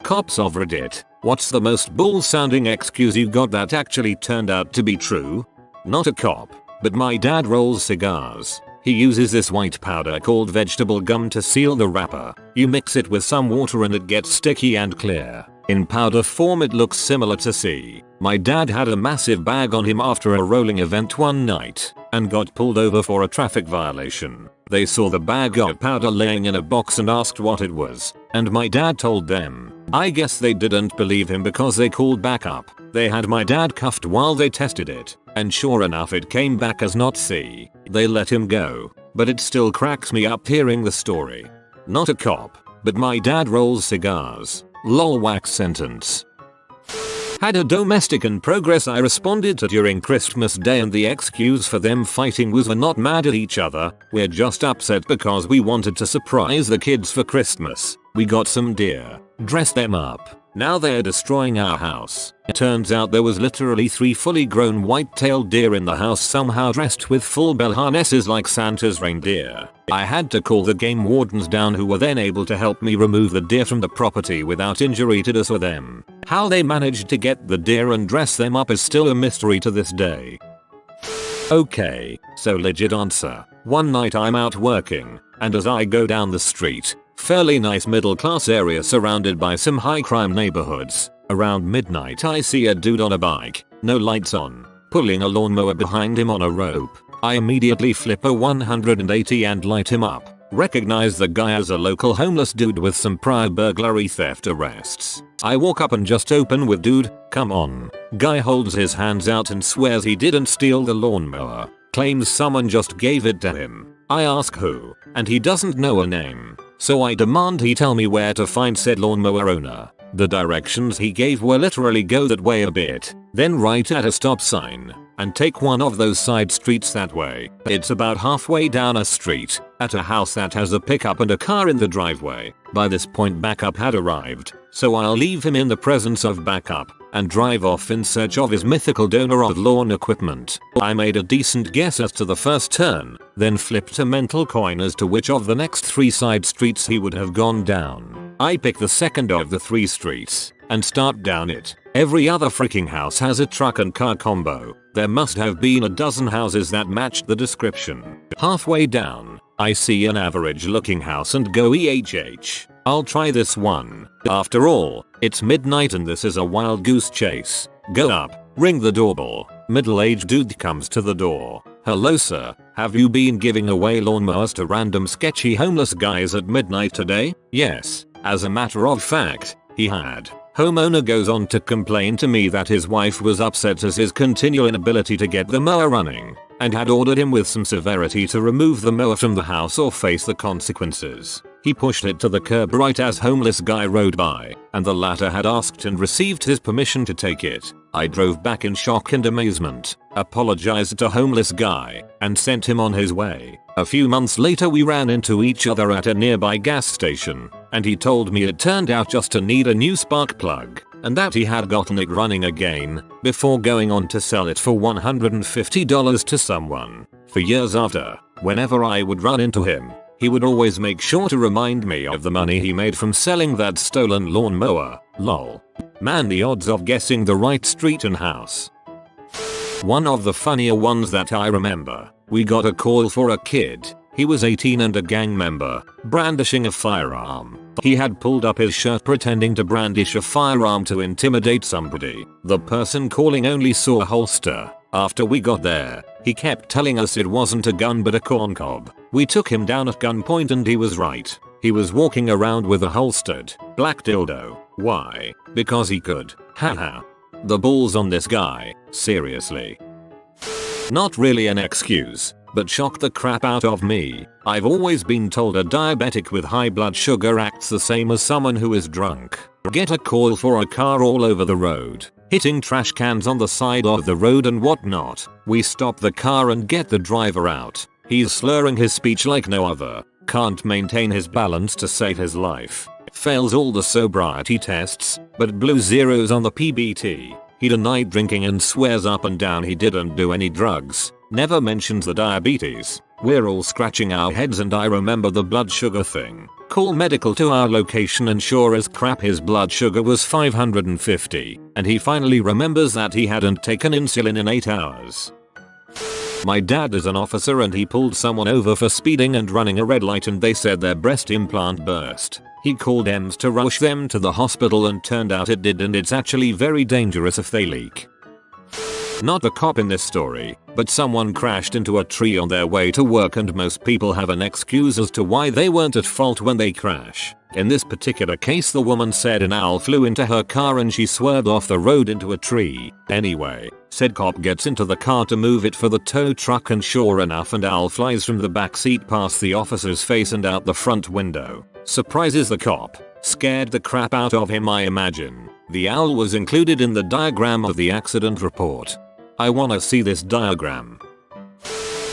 cops of Reddit, what's the most bull sounding excuse you got that actually turned out to be true? Not a cop, but my dad rolls cigars. He uses this white powder called vegetable gum to seal the wrapper. You mix it with some water and it gets sticky and clear. In powder form it looks similar to C. My dad had a massive bag on him after a rolling event one night and got pulled over for a traffic violation. They saw the bag of powder laying in a box and asked what it was, and my dad told them. I guess they didn't believe him because they called back up. They had my dad cuffed while they tested it, and sure enough it came back as not C. They let him go, but it still cracks me up hearing the story. Not a cop, but my dad rolls cigars. Lol wax sentence. Had a domestic in progress I responded to during Christmas Day, and the excuse for them fighting was we're not mad at each other, we're just upset because we wanted to surprise the kids for Christmas. We got some deer, dressed them up. Now they're destroying our house. It turns out there was literally 3 fully grown white-tailed deer in the house, somehow dressed with full bell harnesses like Santa's reindeer. I had to call the game wardens down, who were then able to help me remove the deer from the property without injury to us or them. How they managed to get the deer and dress them up is still a mystery to this day. Okay, so legit answer. One night I'm out working, and as I go down the street, fairly nice middle class area surrounded by some high crime neighborhoods, around midnight I see a dude on a bike, no lights on, pulling a lawnmower behind him on a rope. I immediately flip a 180 and light him up. Recognize the guy as a local homeless dude with some prior burglary theft arrests. I walk up and just open with "Dude, come on." Guy holds his hands out and swears he didn't steal the lawnmower. Claims someone just gave it to him. I ask who, and he doesn't know a name. So I demand he tell me where to find said lawnmower owner. The directions he gave were literally go that way a bit, then right at a stop sign, and take one of those side streets that way. It's about halfway down a street, at a house that has a pickup and a car in the driveway. By this point backup had arrived, so I'll leave him in the presence of backup and drive off in search of his mythical donor of lawn equipment. I made a decent guess as to the first turn, then flipped a mental coin as to which of the next 3 side streets he would have gone down. I pick the second of the 3 streets and start down it. Every other freaking house has a truck and car combo. There must have been a dozen houses that matched the description. Halfway down, I see an average looking house and go EHH. I'll try this one. After all, it's midnight and this is a wild goose chase. Go up, ring the doorbell. Middle-aged dude comes to the door. "Hello sir, have you been giving away lawnmowers to random sketchy homeless guys at midnight today?" Yes, as a matter of fact, he had. Homeowner goes on to complain to me that his wife was upset as his continual inability to get the mower running, and had ordered him with some severity to remove the mower from the house or face the consequences. He pushed it to the curb right as homeless guy rode by, and the latter had asked and received his permission to take it. I drove back in shock and amazement, apologized to homeless guy, and sent him on his way. A few months later we ran into each other at a nearby gas station, and he told me it turned out just to need a new spark plug, and that he had gotten it running again, before going on to sell it for $150 to someone. For years after, whenever I would run into him, he would always make sure to remind me of the money he made from selling that stolen lawnmower. Lol. Man, the odds of guessing the right street and house. One of the funnier ones that I remember, we got a call for a kid. He was 18 and a gang member, brandishing a firearm. He had pulled up his shirt pretending to brandish a firearm to intimidate somebody. The person calling only saw a holster. After we got there, he kept telling us it wasn't a gun but a corncob. We took him down at gunpoint and he was right. He was walking around with a holstered, black dildo. Why? Because he could. Haha. The balls on this guy, seriously. Not really an excuse, but shocked the crap out of me. I've always been told a diabetic with high blood sugar acts the same as someone who is drunk. Get a call for a car all over the road, hitting trash cans on the side of the road and whatnot. We stop the car and get the driver out. He's slurring his speech like no other. Can't maintain his balance to save his life. Fails all the sobriety tests, but blew zeros on the PBT. He denied drinking and swears up and down he didn't do any drugs. Never mentions the diabetes. We're all scratching our heads and I remember the blood sugar thing. Call medical to our location and sure as crap his blood sugar was 550 and he finally remembers that he hadn't taken insulin in 8 hours. My dad is an officer and he pulled someone over for speeding and running a red light and they said their breast implant burst. He called EMS to rush them to the hospital and turned out it did and it's actually very dangerous if they leak. Not a cop in this story, but someone crashed into a tree on their way to work and most people have an excuse as to why they weren't at fault when they crash. In this particular case the woman said an owl flew into her car and she swerved off the road into a tree. Anyway, said cop gets into the car to move it for the tow truck and sure enough an owl flies from the back seat past the officer's face and out the front window. Surprises the cop. Scared the crap out of him I imagine. The owl was included in the diagram of the accident report. I wanna see this diagram.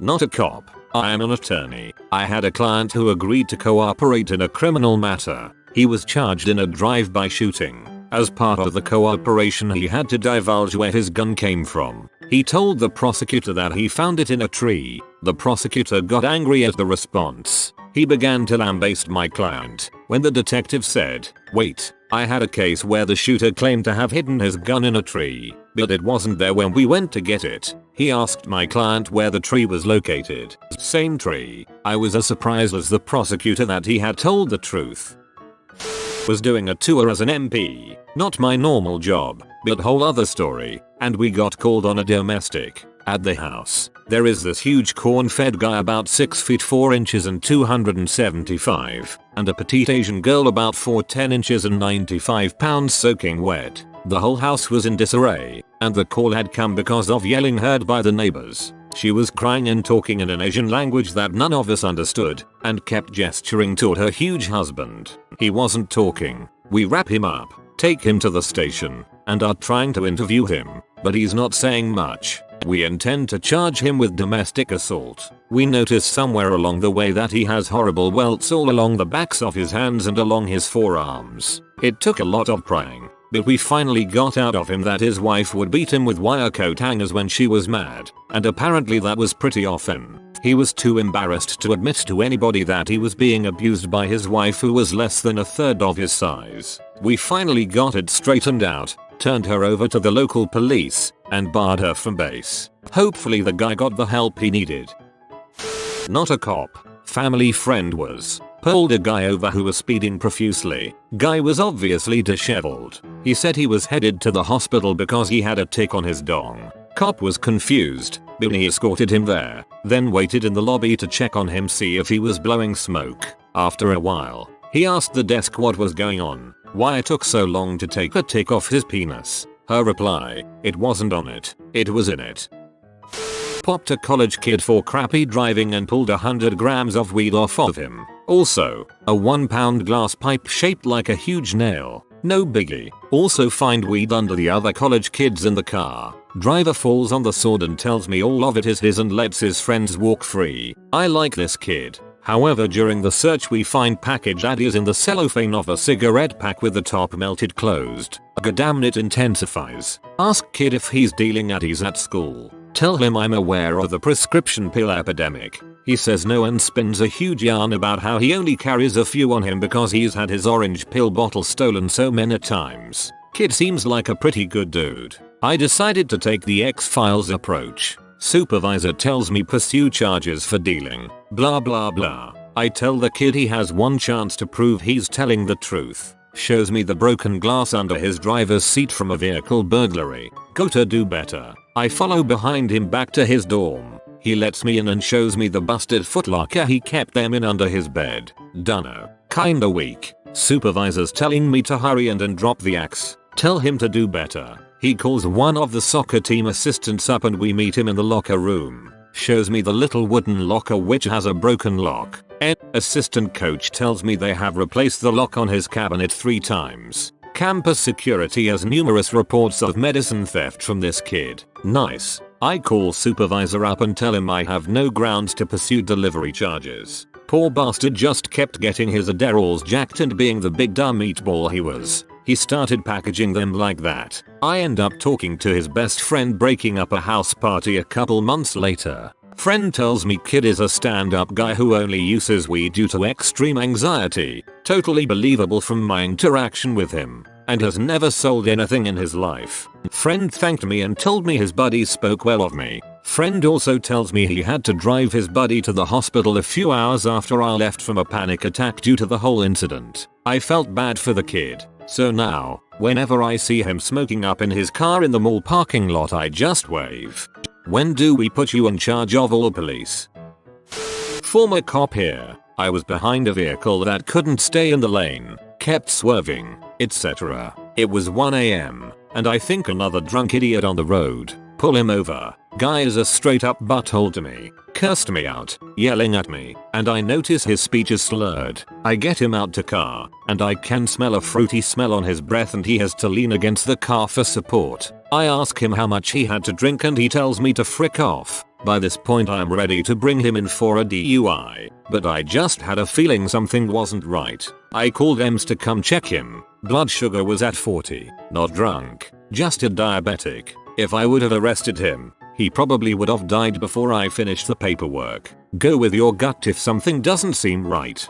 Not a cop. I am an attorney. I had a client who agreed to cooperate in a criminal matter. He was charged in a drive-by shooting. As part of the cooperation he had to divulge where his gun came from. He told the prosecutor that he found it in a tree. The prosecutor got angry at the response. He began to lambaste my client. When the detective said, "Wait, I had a case where the shooter claimed to have hidden his gun in a tree, but it wasn't there when we went to get it." He asked my client where the tree was located. Same tree. I was as surprised as the prosecutor that he had told the truth. Was doing a tour as an MP. Not my normal job, but whole other story, and we got called on a domestic. At the house, there is this huge corn-fed guy about 6 feet 4 inches and 275, and a petite Asian girl about 4 10 inches and 95 pounds soaking wet. The whole house was in disarray, and the call had come because of yelling heard by the neighbors. She was crying and talking in an Asian language that none of us understood, and kept gesturing toward her huge husband. He wasn't talking. We wrap him up, take him to the station, and are trying to interview him, but he's not saying much. We intend to charge him with domestic assault. We notice somewhere along the way that he has horrible welts all along the backs of his hands and along his forearms. It took a lot of prying, but we finally got out of him that his wife would beat him with wire coat hangers when she was mad, and apparently that was pretty often. He was too embarrassed to admit to anybody that he was being abused by his wife who was less than a third of his size. We finally got it straightened out, turned her over to the local police, and barred her from base. Hopefully the guy got the help he needed. Not a cop. Family friend was. Pulled a guy over who was speeding profusely. Guy was obviously disheveled. He said he was headed to the hospital because he had a tick on his dong. Cop was confused, but he escorted him there, then waited in the lobby to check on him see if he was blowing smoke. After a while, he asked the desk what was going on, why it took so long to take a tick off his penis. Her reply, it wasn't on it, it was in it. Popped a college kid for crappy driving and pulled 100 grams of weed off of him. Also, a 1-pound glass pipe shaped like a huge nail. No biggie. Also find weed under the other college kids in the car. Driver falls on the sword and tells me all of it is his and lets his friends walk free. I like this kid. However, during the search we find package addies in the cellophane of a cigarette pack with the top melted closed. Goddamn, it intensifies. Ask kid if he's dealing addies at school. Tell him I'm aware of the prescription pill epidemic. He says no and spins a huge yarn about how he only carries a few on him because he's had his orange pill bottle stolen so many times. Kid seems like a pretty good dude. I decided to take the X-Files approach. Supervisor tells me pursue charges for dealing. Blah blah blah. I tell the kid he has one chance to prove he's telling the truth. Shows me the broken glass under his driver's seat from a vehicle burglary. Go to do better. I follow behind him back to his dorm. He lets me in and shows me the busted footlocker he kept them in under his bed. Dunno. Kinda weak. Supervisor's telling me to hurry and drop the axe. Tell him to do better. He calls one of the soccer team assistants up and we meet him in the locker room. Shows me the little wooden locker which has a broken lock. Assistant coach tells me they have replaced the lock on his cabinet 3 times. Campus security has numerous reports of medicine theft from this kid. Nice. I call supervisor up and tell him I have no grounds to pursue delivery charges. Poor bastard just kept getting his Adderalls jacked and being the big dumb meatball he was, he started packaging them like that. I end up talking to his best friend breaking up a house party a couple months later. Friend tells me kid is a stand-up guy who only uses weed due to extreme anxiety. Totally believable from my interaction with him. And has never sold anything in his life. Friend thanked me and told me his buddy spoke well of me. Friend also tells me he had to drive his buddy to the hospital a few hours after I left from a panic attack due to the whole incident. I felt bad for the kid. So now, whenever I see him smoking up in his car in the mall parking lot, I just wave. When do we put you in charge of all police? Former cop here. I was behind a vehicle that couldn't stay in the lane, kept swerving, etc. It was 1 AM, and I think another drunk idiot on the road. Pull him over. Guy is a straight up butthole to me. Cursed me out, yelling at me, and I notice his speech is slurred. I get him out to car, and I can smell a fruity smell on his breath and he has to lean against the car for support. I ask him how much he had to drink and he tells me to frick off. By this point I'm ready to bring him in for a DUI, but I just had a feeling something wasn't right. I called EMS to come check him. Blood sugar was at 40, not drunk, just a diabetic. If I would have arrested him, he probably would have died before I finished the paperwork. Go with your gut if something doesn't seem right.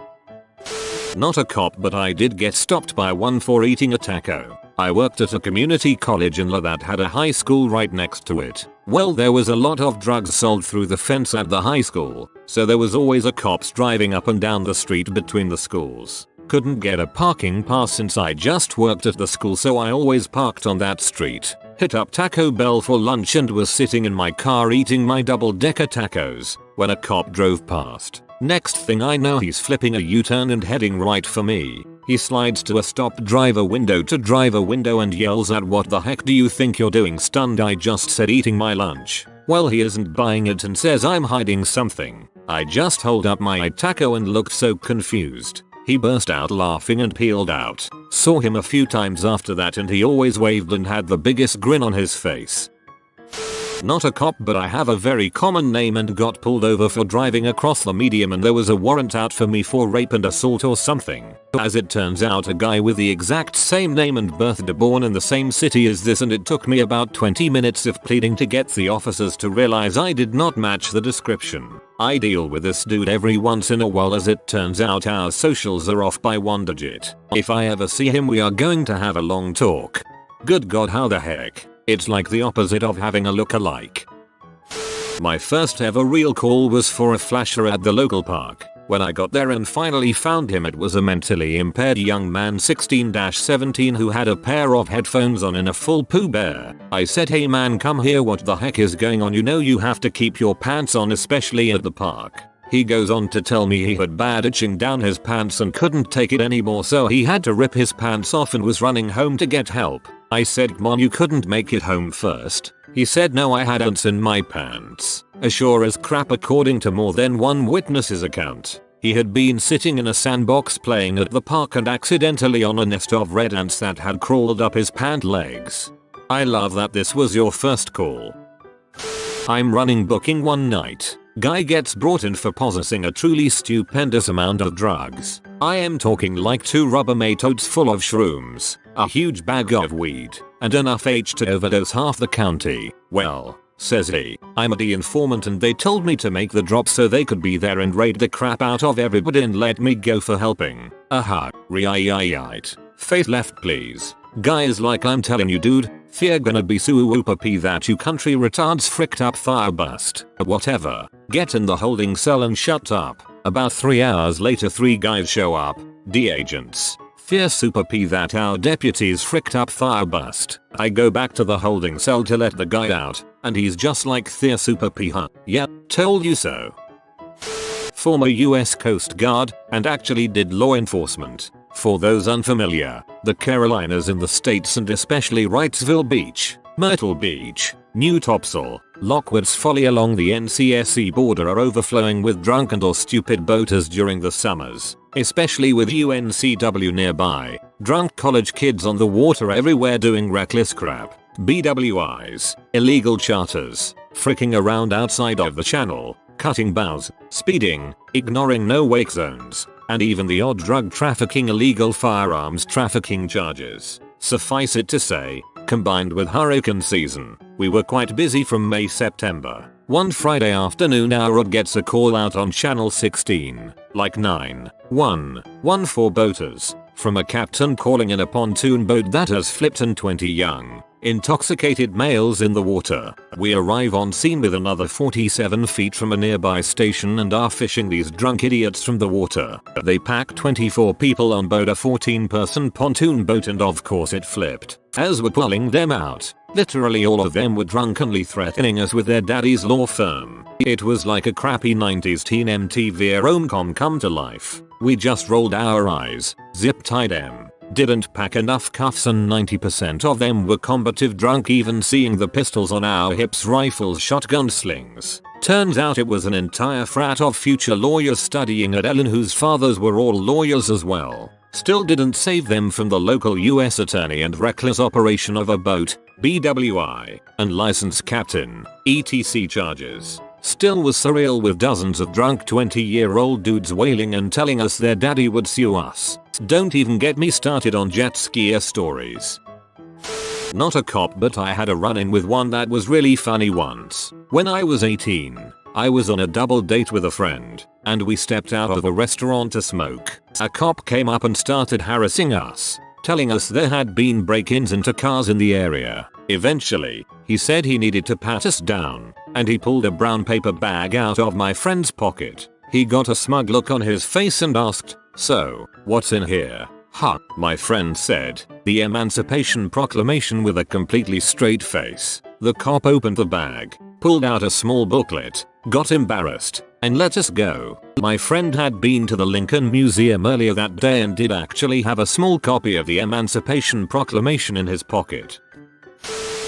Not a cop, but I did get stopped by one for eating a taco. I worked at a community college in La that had a high school right next to it. Well, there was a lot of drugs sold through the fence at the high school, so there was always a cops driving up and down the street between the schools. Couldn't get a parking pass since I just worked at the school, so I always parked on that street. Hit up Taco Bell for lunch and was sitting in my car eating my double-decker tacos when a cop drove past. Next thing I know, he's flipping a U-turn and heading right for me. He slides to a stop driver window to driver window and yells at, "What the heck do you think you're doing?" Stunned, I just said eating my lunch. Well, he isn't buying it and says I'm hiding something. I just hold up my taco and looked so confused. He burst out laughing and peeled out. Saw him a few times after that and he always waved and had the biggest grin on his face. Not a cop, but I have a very common name and got pulled over for driving across the median, and there was a warrant out for me for rape and assault or something. As it turns out, a guy with the exact same name and birthday born in the same city as this, and it took me about 20 minutes of pleading to get the officers to realize I did not match the description. I deal with this dude every once in a while. As it turns out, our socials are off by 1 digit. If I ever see him, we are going to have a long talk. Good God, how the heck? It's like the opposite of having a look-alike. My first ever real call was for a flasher at the local park. When I got there and finally found him, it was a mentally impaired young man 16-17 who had a pair of headphones on in a full Pooh Bear. I said, "Hey man, come here, what the heck is going on? You know you have to keep your pants on, especially at the park." He goes on to tell me he had bad itching down his pants and couldn't take it anymore, so he had to rip his pants off and was running home to get help. I said, "Mom, you couldn't make it home first?" He said, "No, I had ants in my pants." Sure as crap, according to more than one witness's account. He had been sitting in a sandbox playing at the park and accidentally on a nest of red ants that had crawled up his pant legs. I love that this was your first call. I'm running booking one night. Guy gets brought in for possessing a truly stupendous amount of drugs. I am talking like 2 Rubbermaid totes full of shrooms, a huge bag of weed, and enough H to overdose half the county. Well, says he, I'm the informant and they told me to make the drop so they could be there and raid the crap out of everybody and let me go for helping. Right. Face left please. Guy is like, I'm telling you dude, fear gonna be super p that you country retards fricked up thigh bust. Whatever. Get in the holding cell and shut up. About 3 hours later 3 guys show up. D agents. Fear super p that our deputies fricked up thigh bust. I go back to the holding cell to let the guy out, and he's just like, Fear super p, huh? Yep, told you so. Former US Coast Guard, and actually did law enforcement. For those unfamiliar, the Carolinas in the States and especially Wrightsville Beach, Myrtle Beach, New Topsail, Lockwood's Folly along the NCSE border are overflowing with drunken or stupid boaters during the summers, especially with UNCW nearby. Drunk college kids on the water everywhere doing reckless crap. BWIs, illegal charters, fricking around outside of the channel, cutting bows, speeding, ignoring no wake zones, and even the odd drug trafficking, illegal firearms trafficking charges. Suffice it to say, combined with hurricane season, we were quite busy from May-September. One Friday afternoon our Rod gets a call out on channel 16, like 911 boaters, from a captain calling in a pontoon boat that has flipped and 20 young, intoxicated males in the water. We arrive on scene with another 47 feet from a nearby station and are fishing these drunk idiots from the water. They pack 24 people on board a 14-person pontoon boat and of course it flipped. As we're pulling them out, literally all of them were drunkenly threatening us with their daddy's law firm. It was like a crappy 90s teen MTV rom-com come to life. We just rolled our eyes, zip-tied them, didn't pack enough cuffs, and 90% of them were combative drunk, even seeing the pistols on our hips, rifles, shotgun slings. Turns out it was an entire frat of future lawyers studying at Ellen whose fathers were all lawyers as well. Still didn't save them from the local US attorney and reckless operation of a boat, BWI, and license captain, etc charges. Still was surreal with dozens of drunk 20-year-old dudes wailing and telling us their daddy would sue us. Don't even get me started on jet skier stories. Not a cop, but I had a run-in with one that was really funny once. When I was 18, I was on a double date with a friend, and we stepped out of a restaurant to smoke. A cop came up and started harassing us, telling us there had been break-ins into cars in the area. Eventually, he said he needed to pat us down, and he pulled a brown paper bag out of my friend's pocket. He got a smug look on his face and asked, "So, what's in here?" "Huh," my friend said, "the Emancipation Proclamation," with a completely straight face. The cop opened the bag, pulled out a small booklet, got embarrassed, and let us go. My friend had been to the Lincoln Museum earlier that day and did actually have a small copy of the Emancipation Proclamation in his pocket.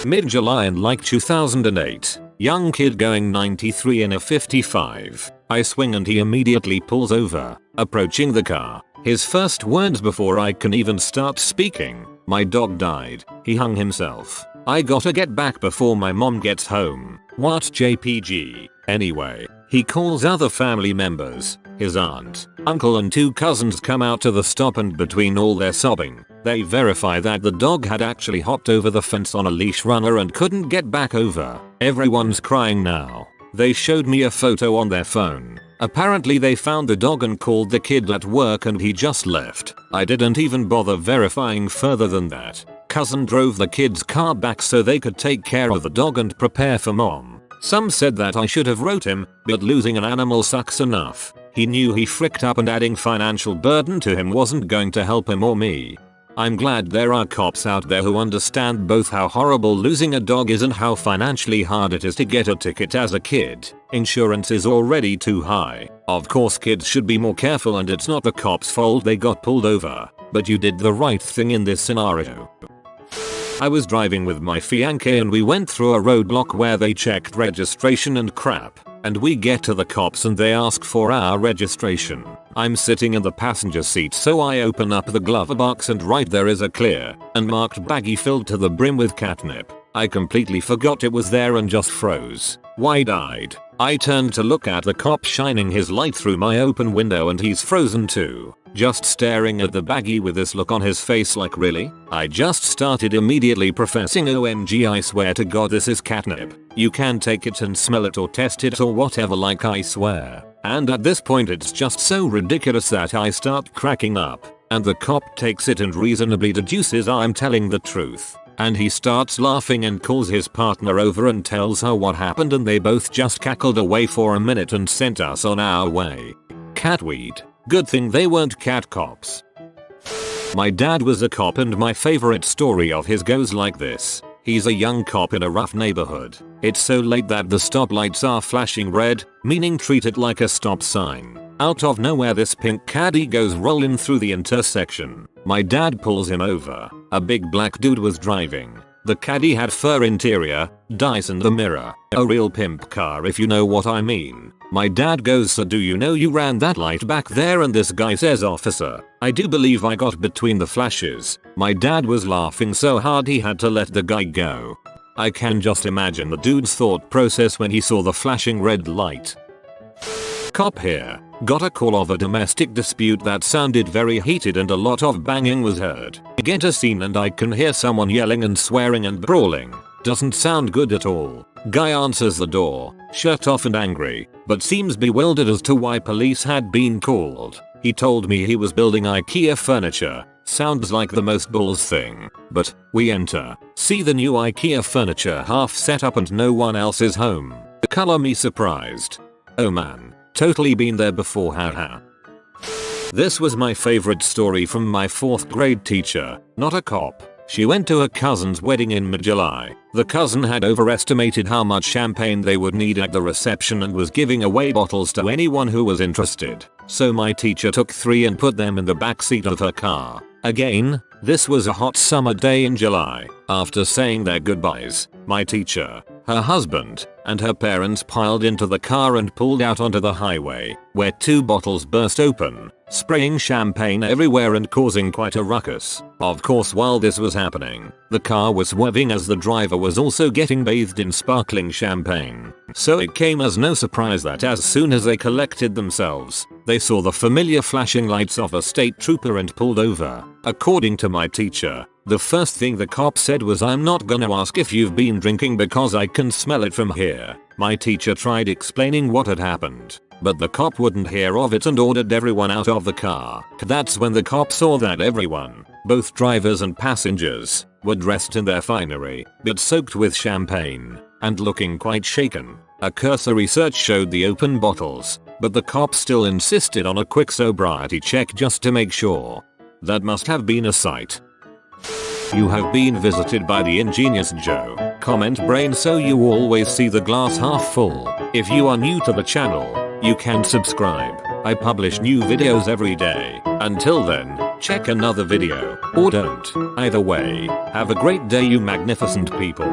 Mid-July in like 2008, young kid going 93 in a 55. I swing and he immediately pulls over, approaching the car. His first words before I can even start speaking: "My dog died. He hung himself. I gotta get back before my mom gets home." What JPG? Anyway, he calls other family members. His aunt, uncle and 2 cousins come out to the stop, and between all their sobbing, they verify that the dog had actually hopped over the fence on a leash runner and couldn't get back over. Everyone's crying now. They showed me a photo on their phone. Apparently they found the dog and called the kid at work and he just left. I didn't even bother verifying further than that. Cousin drove the kid's car back so they could take care of the dog and prepare for mom. Some said that I should have wrote him, but losing an animal sucks enough. He knew he fricked up and adding financial burden to him wasn't going to help him or me. I'm glad there are cops out there who understand both how horrible losing a dog is and how financially hard it is to get a ticket as a kid. Insurance is already too high. Of course kids should be more careful and it's not the cops' fault they got pulled over, but you did the right thing in this scenario. I was driving with my fiancé and we went through a roadblock where they checked registration and crap. And we get to the cops and they ask for our registration. I'm sitting in the passenger seat, so I open up the glove box and right there is a clear and marked baggie filled to the brim with catnip. I completely forgot it was there and just froze, wide-eyed. I turned to look at the cop shining his light through my open window and he's frozen too, just staring at the baggie with this look on his face like, really? I just started immediately professing, "OMG, I swear to God this is catnip. You can take it and smell it or test it or whatever, like, I swear." And at this point it's just so ridiculous that I start cracking up, and the cop takes it and reasonably deduces I'm telling the truth. And he starts laughing and calls his partner over and tells her what happened, and they both just cackled away for a minute and sent us on our way. Catweed. Good thing they weren't cat cops. My dad was a cop and my favorite story of his goes like this. He's a young cop in a rough neighborhood. It's so late that the stoplights are flashing red, meaning treat it like a stop sign. Out of nowhere this pink caddy goes rolling through the intersection. My dad pulls him over. A big black dude was driving. The caddy had fur interior, dice in the mirror. A real pimp car if you know what I mean. My dad goes, "So do you know you ran that light back there?" And this guy says, "Officer, I do believe I got between the flashes." My dad was laughing so hard he had to let the guy go. I can just imagine the dude's thought process when he saw the flashing red light. Cop here. Got a call of a domestic dispute that sounded very heated and a lot of banging was heard. Get a scene and I can hear someone yelling and swearing and brawling. Doesn't sound good at all. Guy answers the door, shirt off and angry, but seems bewildered as to why police had been called. He told me he was building Ikea furniture. Sounds like the most bulls thing. But we enter, see the new Ikea furniture half set up and no one else is home. Color me surprised. Oh man, totally been there before, haha. This was my favorite story from my 4th grade teacher, not a cop. She went to her cousin's wedding in mid-July. The cousin had overestimated how much champagne they would need at the reception and was giving away bottles to anyone who was interested. So my teacher took 3 and put them in the backseat of her car. Again, this was a hot summer day in July. After saying their goodbyes, my teacher, her husband, and her parents piled into the car and pulled out onto the highway, where 2 bottles burst open, spraying champagne everywhere and causing quite a ruckus. Of course, while this was happening, the car was swerving as the driver was also getting bathed in sparkling champagne. So it came as no surprise that as soon as they collected themselves, they saw the familiar flashing lights of a state trooper and pulled over. According to my teacher, the first thing the cop said was, "I'm not gonna ask if you've been drinking because I can smell it from here." My teacher tried explaining what had happened, but the cop wouldn't hear of it and ordered everyone out of the car. That's when the cop saw that everyone, both drivers and passengers, were dressed in their finery, but soaked with champagne, and looking quite shaken. A cursory search showed the open bottles, but the cop still insisted on a quick sobriety check just to make sure. That must have been a sight. You have been visited by the ingenious Joe. Comment brain so you always see the glass half full. If you are new to the channel, you can subscribe. I publish new videos every day. Until then, check another video, or don't. Either way, have a great day you magnificent people.